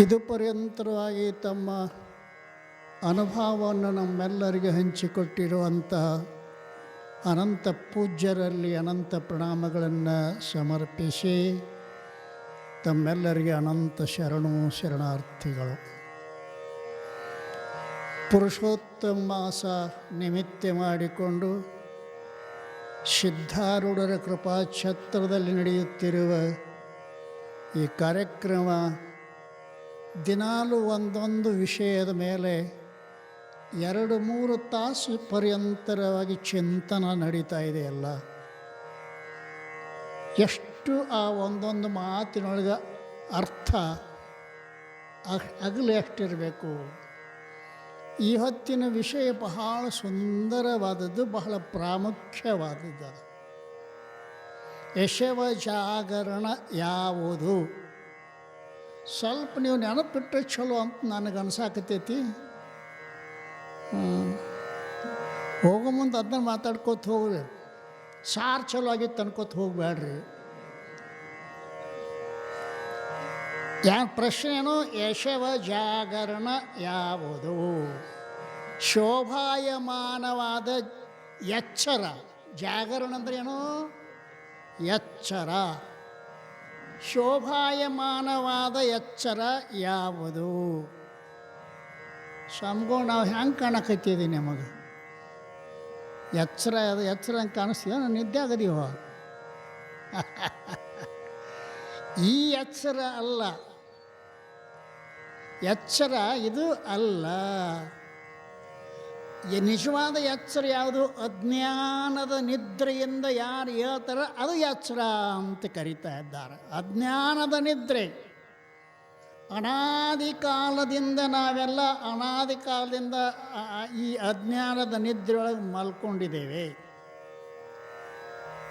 ಇದು ಪರ್ಯಂತರವಾಗಿ ತಮ್ಮ ಅನುಭವವನ್ನು ನಮ್ಮೆಲ್ಲರಿಗೆ ಹಂಚಿಕೊಟ್ಟಿರುವಂತಹ ಅನಂತ ಪೂಜ್ಯರಲ್ಲಿ ಅನಂತ ಪ್ರಣಾಮಗಳನ್ನು ಸಮರ್ಪಿಸಿ ತಮ್ಮೆಲ್ಲರಿಗೆ ಅನಂತ ಶರಣಾರ್ಥಿಗಳು. ಪುರುಷೋತ್ತಮ ಮಾಸ ನಿಮಿತ್ತ ಮಾಡಿಕೊಂಡು ಸಿದ್ಧಾರೂಢರ ಕೃಪಾಛತ್ರದಲ್ಲಿ ನಡೆಯುತ್ತಿರುವ ಈ ಕಾರ್ಯಕ್ರಮ ದಿನಾಲು ಒಂದೊಂದು ವಿಷಯದ ಮೇಲೆ 2-3 ತಾಸು ಪರ್ಯಂತರವಾಗಿ ಚಿಂತನ ನಡೀತಾ ಇದೆಯಲ್ಲ. ಎಷ್ಟು ಆ ಒಂದೊಂದು ಮಾತಿನೊಳಗೆ ಅರ್ಥ ಅಗಲು ಎಷ್ಟಿರಬೇಕು. ಈ ಹೊತ್ತಿನ ವಿಷಯ ಬಹಳ ಸುಂದರವಾದದ್ದು, ಬಹಳ ಪ್ರಾಮುಖ್ಯವಾದದ್ದು. ಯಶವ ಜಾಗರಣ ಯಾವುದು? ಸ್ವಲ್ಪ ನೀವು ನೆನಪಿಟ್ಟರೆ ಚಲೋ ಅಂತ ನನಗನ್ಸಾಕತ್ತೈತಿ. ಹೋಗೋ ಮುಂದೆ ಅದನ್ನ ಮಾತಾಡ್ಕೋತ ಹೋಗ್ರಿ. ಸಾರು ಚಲೋ ಆಗಿತ್ತು ಅನ್ಕೋತ ಹೋಗ್ಬೇಡ್ರಿ. ಪ್ರಶ್ನೆ ಏನು? ಯಶವ ಜಾಗರಣ ಯಾವುದು? ಶೋಭಾಯಮಾನವಾದ ಎಚ್ಚರ. ಜಾಗರಣ ಅಂದ್ರೆ ಏನು? ಎಚ್ಚರ. ಶೋಭಾಯಮಾನವಾದ ಎಚ್ಚರ ಯಾವುದು? ಸ್ವಾಮಿಗಳು ನಾವು ಹೆಂಗೆ ಕಾಣಕತ್ತಿದ್ದೀವಿ ನಿಮಗೆ? ಎಚ್ಚರ ಹಂಗೆ ಕಾಣಿಸ್ತೀವ? ನಾನು ನಿದ್ದೆ ಆಗದೀವ. ಈ ಎಚ್ಚರ ಅಲ್ಲ. ಎಚ್ಚರ ಇದು ಅಲ್ಲ. ನಿಜವಾದ ಎಚ್ಚರ ಯಾವುದು? ಅಜ್ಞಾನದ ನಿದ್ರೆಯಿಂದ ಯಾರು ಹೇಳ್ತಾರ ಅದು ಎಚ್ಚರ ಅಂತ ಕರೀತಾ ಇದ್ದಾರೆ. ಅಜ್ಞಾನದ ನಿದ್ರೆ. ಅನಾದಿ ಕಾಲದಿಂದ ನಾವೆಲ್ಲ ಅನಾದಿ ಕಾಲದಿಂದ ಈ ಅಜ್ಞಾನದ ನಿದ್ರೆಯೊಳಗೆ ಮಲ್ಕೊಂಡಿದ್ದೇವೆ.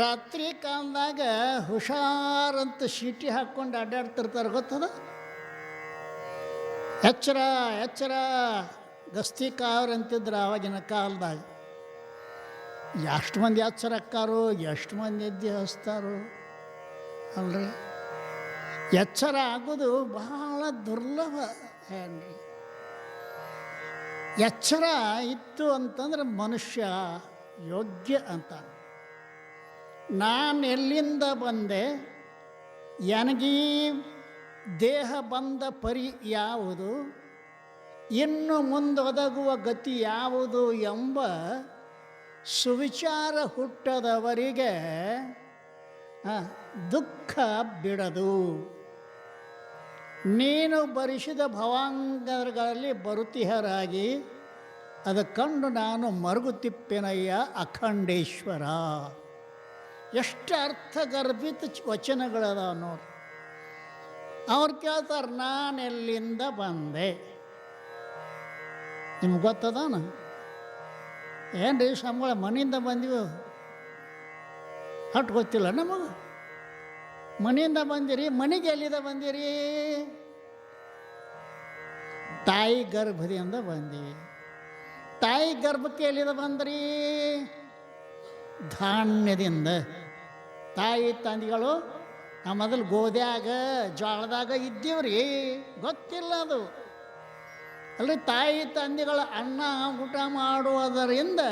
ರಾತ್ರಿ ಕಾಲದಾಗ ಹುಷಾರಂತ ಶೀಟಿ ಹಾಕ್ಕೊಂಡು ಅಡ್ಡಾಡ್ತಿರ್ತಾರೆ, ಗೊತ್ತದ? ಎಚ್ಚರ ಎಚ್ಚರ ಗಸ್ತಿಕಾವ್ರು ಅಂತಿದ್ರು ಆವಾಗಿನ ಕಾಲದಾಗ. ಎಷ್ಟು ಮಂದಿ ಎಚ್ಚರ ಅಕ್ಕಾರೋ, ಎಷ್ಟು ಮಂದಿ ಎದ್ದು ಹಚ್ತಾರೋ ಅಲ್ರಿ. ಎಚ್ಚರ ಆಗೋದು ಬಹಳ ದುರ್ಲಭ ಏನ್ರಿ. ಎಚ್ಚರ ಇತ್ತು ಅಂತಂದ್ರೆ ಮನುಷ್ಯ ಯೋಗ್ಯ ಅಂತ. ನಾನು ಎಲ್ಲಿಂದ ಬಂದೆ, ನನಗೀ ದೇಹ ಬಂದ ಪರಿ ಯಾವುದು, ಇನ್ನು ಮುಂದೊದಗುವ ಗತಿ ಯಾವುದು ಎಂಬ ಸುವಿಚಾರ ಹುಟ್ಟದವರಿಗೆ ದುಃಖ ಬಿಡದು. ನೀನು ಭರಿಸಿದ ಭವಾಂಗಗಳಲ್ಲಿ ಬರುತಿಹರಾಗಿ ಅದ ಕಂಡು ನಾನು ಮರುಗುತ್ತಿಪ್ಪೆನಯ್ಯ ಅಖಂಡೇಶ್ವರ. ಎಷ್ಟು ಅರ್ಥಗರ್ಭಿತ ವಚನಗಳದ ನೋಡಿ. ಅವ್ರು ಕೇಳ್ತಾರೆ, ನಾನೆಲ್ಲಿಂದ ಬಂದೆ? ನಿಮ್ಗೆ ಗೊತ್ತದಾನ? ಏನು ರೀ ಸಂಬಳ ಮನೆಯಿಂದ ಬಂದೀವಿ ಅಷ್ಟು ಗೊತ್ತಿಲ್ಲ ನಮಗೆ. ಮನೆಯಿಂದ ಬಂದಿರಿ. ಮನೆಗೆ ಎಲ್ಲಿಂದ ಬಂದಿರಿ? ತಾಯಿ ಗರ್ಭದಿಂದ ಬಂದೀವಿ. ತಾಯಿ ಗರ್ಭಕ್ಕೆ ಎಲ್ಲಿಂದ ಬಂದ್ರಿ? ಧಾನ್ಯದಿಂದ. ತಾಯಿ ತಂದೆಗಳು ನಾವು ಮೊದಲು ಗೋದ್ಯಾಗ ಜೋಳದಾಗ ಇದ್ದೀವ್ರಿ, ಗೊತ್ತಿಲ್ಲ ಅದು ಅಲ್ರಿ. ತಾಯಿ ತಂದೆಗಳ ಅನ್ನ ಊಟ ಮಾಡುವುದರಿಂದ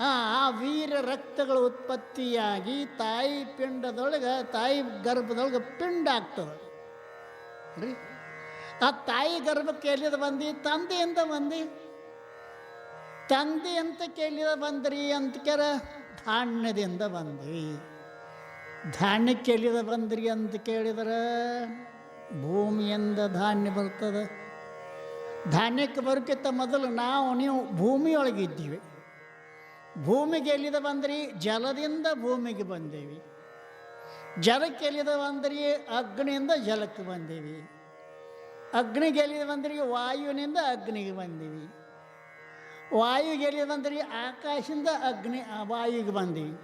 ಆ ವೀರ ರಕ್ತಗಳು ಉತ್ಪತ್ತಿಯಾಗಿ ತಾಯಿ ಪಿಂಡದೊಳಗೆ, ತಾಯಿ ಗರ್ಭದೊಳಗೆ ಪಿಂಡ ಆಗ್ತದೆ ರೀ. ಆ ತಾಯಿ ಗರ್ಭಕ್ಕೆ ಎಲ್ಲಿದ ಬಂದು? ತಂದೆಯಿಂದ ಬಂದು. ತಂದೆ ಅಂತ ಕೇಳಿದ ಬಂದ್ರಿ ಅಂತ ಕೇಳ ಧಾನ್ಯದಿಂದ ಬಂದ್ವಿ. ಧಾನ್ಯಕ್ಕೆ ಎಲ್ಲಿದ ಬಂದ್ರಿ ಅಂತ ಕೇಳಿದ್ರೆ ಭೂಮಿಯಿಂದ ಧಾನ್ಯ ಬರ್ತದೆ. ಧಾನ್ಯಕ್ಕೆ ಬರೋಕ್ಕಿಂತ ಮೊದಲು ನೀವು ಭೂಮಿಯೊಳಗಿದ್ದೀವಿ. ಭೂಮಿಗೆ ಎಲ್ಲಿದ ಬಂದ್ರಿ? ಜಲದಿಂದ ಭೂಮಿಗೆ ಬಂದೇವಿ. ಜಲಕ್ಕೆ ಎಲ್ಲಿದ ಬಂದ್ರಿ? ಅಗ್ನಿಯಿಂದ ಜಲಕ್ಕೆ ಬಂದೇವಿ. ಅಗ್ನಿಗೆ ಎಲ್ಲಿದ ಬಂದ್ರಿ? ವಾಯುವಿನಿಂದ ಅಗ್ನಿಗೆ ಬಂದೀವಿ. ವಾಯುಗೆ ಎಲ್ಲಿದ ಬಂದ್ರಿ? ಆಕಾಶದಿಂದ ವಾಯುಗೆ ಬಂದೀವಿ.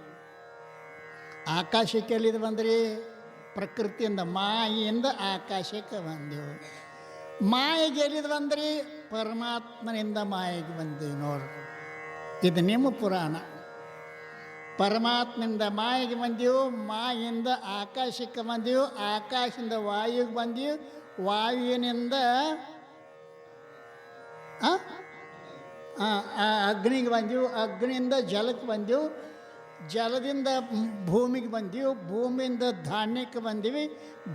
ಆಕಾಶಕ್ಕೆ ಎಲ್ಲಿದ ಬಂದ್ರಿ? ಪ್ರಕೃತಿಯಿಂದ ಮಾಯಿಯಿಂದ ಆಕಾಶಕ್ಕೆ ಬಂದೆವು. ಮಾಯಿಗೆ ಎಲ್ಲಿದ ಬಂದ್ರಿ? ಪರಮಾತ್ಮನಿಂದ ಮಾಯಿಗೆ ಬಂದೀವಿ. ನೋಡ್ರಿ, ಇದು ನಿಮ್ಮ ಪುರಾಣ. ಪರಮಾತ್ಮನಿಂದ ಮಾಯಿಗೆ ಬಂದೀವು, ಮಾಯಿಂದ ಆಕಾಶಕ್ಕೆ ಬಂದೀವು, ಆಕಾಶದಿಂದ ವಾಯುಗೆ ಬಂದೀವಿ, ವಾಯುವಿನಿಂದ ಅಗ್ನಿಗೆ ಬಂದೆವು, ಅಗ್ನಿಯಿಂದ ಜಲಕ್ಕೆ ಬಂದೆವು, ಜಲದಿಂದ ಭೂಮಿಗೆ ಬಂದೆವು, ಭೂಮಿಯಿಂದ ಧಾನ್ಯಕ್ಕೆ ಬಂದೀವಿ,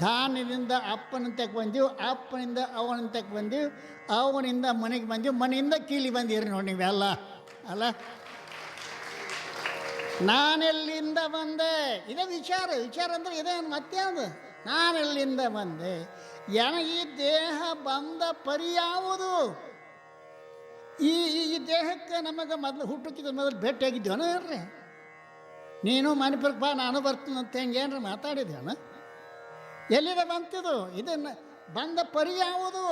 ಧಾನ್ಯದಿಂದ ಅಪ್ಪನಂತಕ್ಕೆ ಬಂದೆವು, ಅಪ್ಪನಿಂದ ಅವನಂತಕ್ಕೆ ಬಂದೆವು, ಅವನಿಂದ ಮನೆಗೆ ಬಂದೆವು, ಮನೆಯಿಂದ ಕೀಲಿ ಬಂದಿರಿ ನೋಡಿ ನೀವೆಲ್ಲ ಅಲ್ಲ. ನಾನೆಲ್ಲಿಂದ ಬಂದೆ, ಇದೇ ವಿಚಾರ. ವಿಚಾರ ಅಂದರೆ ಇದೇ ಮತ್ತೇನು, ನಾನೆಲ್ಲಿಂದ ಬಂದೆ, ಈ ದೇಹ ಬಂದ ಪರಿ ಯಾವುದು? ಈ ದೇಹಕ್ಕೆ ನಮಗೆ ಮೊದಲು ಹುಟ್ಟಕ್ಕಿಂತ ಮೊದಲು ಭೇಟಿಯಾಗಿದ್ದೇವನ ಹೇಳ್ರಿ? ನೀನು ಮಣಿಪುರಕ್ಕೆ ಬಾ, ನಾನು ಬರ್ತೀನಿ ಅಂತ ಹೆಂಗೇನ್ರಿ ಮಾತಾಡಿದ್ದೇವನ? ಎಲ್ಲಿದೆ ಬಂತಿದು? ಇದನ್ನು ಬಂದ ಪರಿ ಯಾವುದು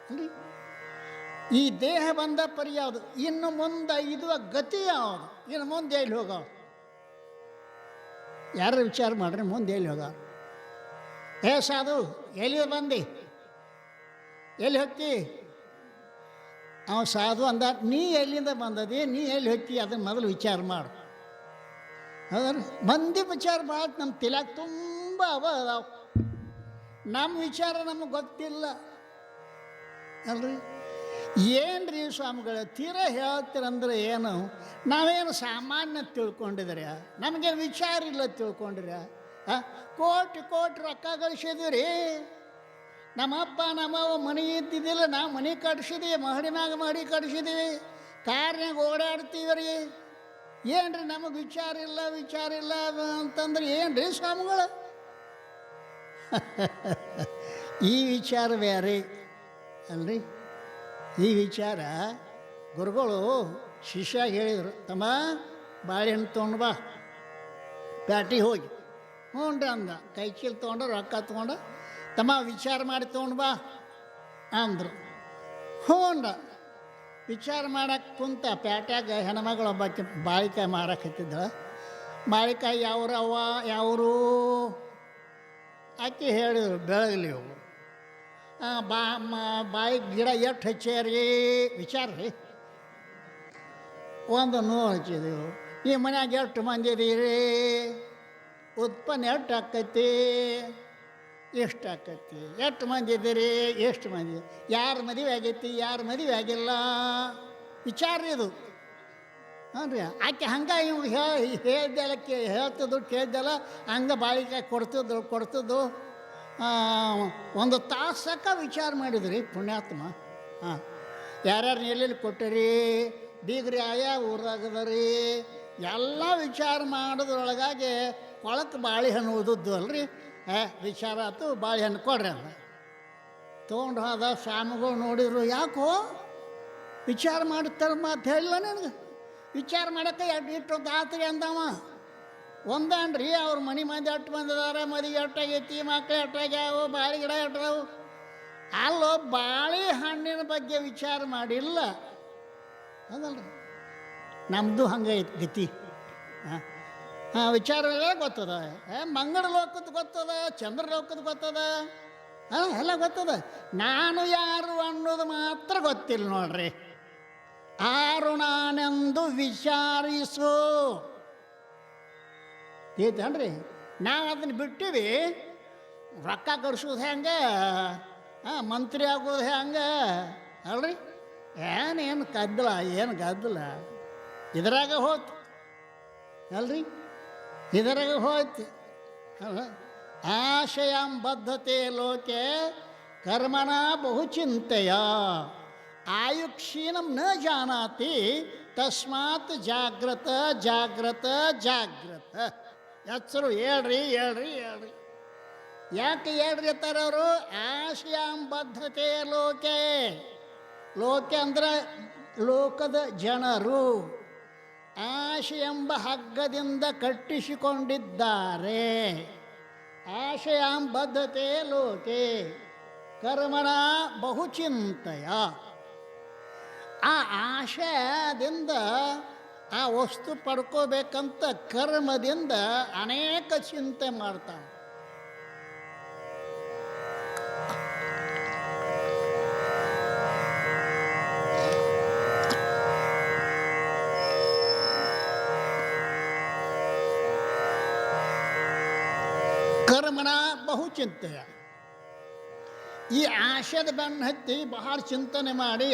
ಅಲ್ರಿ? ಈ ದೇಹ ಬಂದ ಪರಿ ಯಾವುದು? ಇನ್ನು ಮುಂದೆ ಇದು ಗತಿ ಯಾವುದು? ಇನ್ನು ಮುಂದೆ ಎಲ್ಲಿ ಹೋಗೋ? ಯಾರು ವಿಚಾರ ಮಾಡ್ರಿ, ಮುಂದೆ ಎಲ್ಲಿ ಹೋಗ? ಸಾಧು ಎಲ್ಲಿ ಬಂದು ಎಲ್ಲಿ ಹೋಗ್ತಿ? ಅವ ಸಾಧು ಅಂದ, ನೀ ಎಲ್ಲಿಂದ ಬಂದದಿ, ನೀ ಎಲ್ಲಿ ಹೋಗ್ತಿ, ಅದನ್ನು ಮೊದಲು ವಿಚಾರ ಮಾಡು. ಹೌದ್ರ? ಮಂದಿ ವಿಚಾರ ಭಾಳ ನಮ್ಮ ತಿಲಾಗ ತುಂಬ ಅದಾವ. ನಮ್ಮ ವಿಚಾರ ನಮಗೆ ಗೊತ್ತಿಲ್ಲ ಅಲ್ರಿ. ಏನು ರೀ ಸ್ವಾಮಿಗಳ ತೀರ ಹೇಳ್ತೀರಂದ್ರೆ ಏನು? ನಾವೇನು ಸಾಮಾನ್ಯ ತಿಳ್ಕೊಂಡಿದ್ರೆ, ನಮಗೇನು ವಿಚಾರ ಇಲ್ಲ ತಿಳ್ಕೊಂಡಿರ? ಕೋಟಿ ಕೋಟಿ ರೊಕ್ಕ ಗಳಿಸಿದ್ವಿ ರೀ. ನಮ್ಮಪ್ಪ ನಮ್ಮವ್ವ ಮನೆ ಇದ್ದಿದ್ದಿಲ್ಲ, ನಾವು ಮನೆ ಕಟ್ಸಿದ್ದೀವಿ, ಮಹಡಿ ಮ್ಯಾಗ ಮಹಡಿ ಕಟ್ಸಿದ್ದೀವಿ, ಕಾರ್ನಾಗ ಓಡಾಡ್ತೀವಿ ರೀ. ಏನು ರೀ ನಮಗೆ ವಿಚಾರ ಇಲ್ಲ, ವಿಚಾರ ಇಲ್ಲ ಅಂತಂದ್ರೆ ಏನು ರೀ ಸ್ವಾಮಿಗಳು? ಈ ವಿಚಾರ ಬೇರೆ ಅಲ್ರಿ. ಈ ವಿಚಾರ ಗುರುಗಳು ಶಿಷ್ಯ ಹೇಳಿದರು, ತಮ್ಮ ಬಾಳೆಹಣ್ಣು ತೊಗೊಂಡು ಬಾ, ಪ್ಯಾಟಿಗೆ ಹೋಗಿ. ಹ್ಞೂ ರೀ ಅಂದ. ಕೈ ಚೀಲ ತೊಗೊಂಡು ರೊಕ್ಕ ತೊಗೊಂಡು, ತಮ್ಮ ವಿಚಾರ ಮಾಡಿ ತೊಗೊಂಡು ಬಾ ಅಂದರು. ಹ್ಞೂನ್ರ ವಿಚಾರ ಮಾಡಕ್ಕೆ ಕುಂತ. ಪ್ಯಾಟ್ಯಾಗ ಹೆಣ್ಮಗಳು ಒಬ್ಬಾಕಿ ಬಾಳಿಕಾಯಿ ಮಾರಕತ್ತಿದ್ದಳು. ಬಾಳಿಕಾಯಿ ಯಾವ್ರು ಅವ್ವ ಯಾವರು ಆಕೆ ಹೇಳಿದರು, ಬೆಳಗಲಿ ಅವು. ಬಾಯಿ ಗಿಡ ಎಷ್ಟು ಹಚ್ಚಾರಿ ವಿಚಾರ ರೀ. ಒಂದು ನೂರು ಹಚ್ಚಿದೆವು. ಈ ಮನ್ಯಾಗ ಎಷ್ಟು ಮಂದಿ ಇದೀರಿ, ಉತ್ಪನ್ನ ಎಷ್ಟು ಆಕೈತಿ, ಎಷ್ಟು ಆಕೈತಿ, ಎಷ್ಟು ಮಂದಿ ಇದ್ದೀರಿ, ಎಷ್ಟು ಮಂದಿ, ಯಾರು ಮದುವೆ ಆಗೈತಿ, ಯಾರು ಮದುವೆ ಆಗಿಲ್ಲ, ವಿಚಾರ ಇದು. ಹಾಂ ರೀ. ಆಕೆ ಹಂಗೆ ಇವ್ ಹೇಳ್ದೆಲ್ಲ ಹೇಳ್ತಿದ್ದು ಕೇಳ್ದೆಲ್ಲ ಹಂಗೆ ಬಾಳಿಕಾಯಿ ಕೊಡ್ತಿದ್ದು ಒಂದು ತಾಸಕ್ಕ ವಿಚಾರ ಮಾಡಿದ್ರಿ ಪುಣ್ಯಾತ್ಮ. ಹಾಂ, ಯಾರ್ಯಾರು ಎಲ್ಲೆಲ್ಲಿ ಕೊಟ್ಟಿರಿ, ಬೀಗ್ರಿ ಆಯಾ ಊರಾಗದ ರೀ, ಎಲ್ಲ ವಿಚಾರ ಮಾಡೋದ್ರೊಳಗಾಗಿ ಕೊಳಕ್ಕೆ ಬಾಳೆಹಣ್ಣು ಉಳಿದದ್ದು ಅಲ್ರಿ. ವಿಚಾರ ಆಯ್ತು, ಬಾಳೆಹಣ್ಣು ಕೊಡ್ರಿ ಅಂದ. ತೊಗೊಂಡು ಹೋದ. ಸ್ವಾಮಿಗಳು ನೋಡಿದ್ರು, ಯಾಕೋ ವಿಚಾರ ಮಾಡುತ್ತಾರೆ ಮಾತು ಹೇಳಿಲ್ಲ ನನಗೆ, ವಿಚಾರ ಮಾಡೋಕ್ಕೆ ಇಟ್ಟೊಂದು ಆತ್ರಿ ಅಂದವ. ಒಂದನ್ರಿ ಅವ್ರ ಮನೆ ಮಂದಿ ಎಟ್ಟು ಬಂದಿದಾರ, ಮದುವೆ ಎಟ್ಟಾಗೈತಿ, ಮಕ್ಕಳು ಎಟ್ಟಾಗ್ಯಾವು, ಬಾಳೆ ಗಿಡ ಎಟ್ಟಾವು. ಅಲ್ಲೋ ಬಾಳೆಹಣ್ಣಿನ ಬಗ್ಗೆ ವಿಚಾರ ಮಾಡಿಲ್ಲ ಅದಲ್ರಿ. ನಮ್ಮದು ಹಂಗೈತಿ ಗತಿ. ವಿಚಾರ ಗೊತ್ತದ, ಮಂಗಳ ಲೋಕದ ಗೊತ್ತದ, ಚಂದ್ರ ಲೋಕದ ಗೊತ್ತದ, ಎಲ್ಲ ಗೊತ್ತದ. ನಾನು ಯಾರು ಅನ್ನೋದು ಮಾತ್ರ ಗೊತ್ತಿಲ್ಲ ನೋಡ್ರಿ. ಆರು ನಾನೆಂದು ವಿಚಾರಿಸು ಐತೇನ್ರಿ. ನಾವು ಅದನ್ನು ಬಿಟ್ಟಿವಿ. ರೊಕ್ಕ ಕರ್ಸೋದು ಹೆಂಗೆ, ಮಂತ್ರಿ ಆಗೋದು ಹೆಂಗೆ ಅಲ್ರಿ. ಏನು ಗದ್ದಲ, ಏನು ಗದ್ದಲ ಇದರಾಗ ಹೋಯ್ತು ಅಲ್ರಿ, ಇದರಾಗ ಹೋಯ್ತು. ಆಶಯಂಬದ್ಧತೆ ಲೋಕೆ ಕರ್ಮಣ ಬಹುಚಿಂತೆಯ ಆಯುಕ್ಷೀಣಂ ನ ಜಾನಾತಿ ತಸ್ಮಾತ್ ಜಾಗ್ರತ ಜಾಗ್ರತ ಜಾಗ್ರತ. ಹೆಸರು ಹೇಳ್ರಿ ಹೇಳ್ರಿ ಹೇಳ್ರಿ. ಯಾಕೆ ಹೇಳ್ರಿ ಅಂತಾರೆ ಅವರು? ಆಶಯಾಂಬದ್ಧತೆ ಲೋಕೆ. ಲೋಕೆ ಅಂದ್ರೆ ಲೋಕದ ಜನರು ಆಶೆ ಎಂಬ ಹಗ್ಗದಿಂದ ಕಟ್ಟಿಸಿಕೊಂಡಿದ್ದಾರೆ. ಆಶಯಾಂಬದ್ಧತೆ ಲೋಕೆ ಕರ್ಮಣ ಬಹುಚಿಂತೆಯ. ಆ ಆಶಯದಿಂದ ಆ ವಸ್ತು ಪಡ್ಕೋಬೇಕಂತ ಕರ್ಮದಿಂದ ಅನೇಕ ಚಿಂತೆ ಮಾಡ್ತಾನೆ. ಕರ್ಮಣ ಬಹುಚಿಂತೆಯ. ಈ ಆಶೆದ ಬೆನ್ನು ಹತ್ತಿ ಬಹಳ ಚಿಂತನೆ ಮಾಡಿ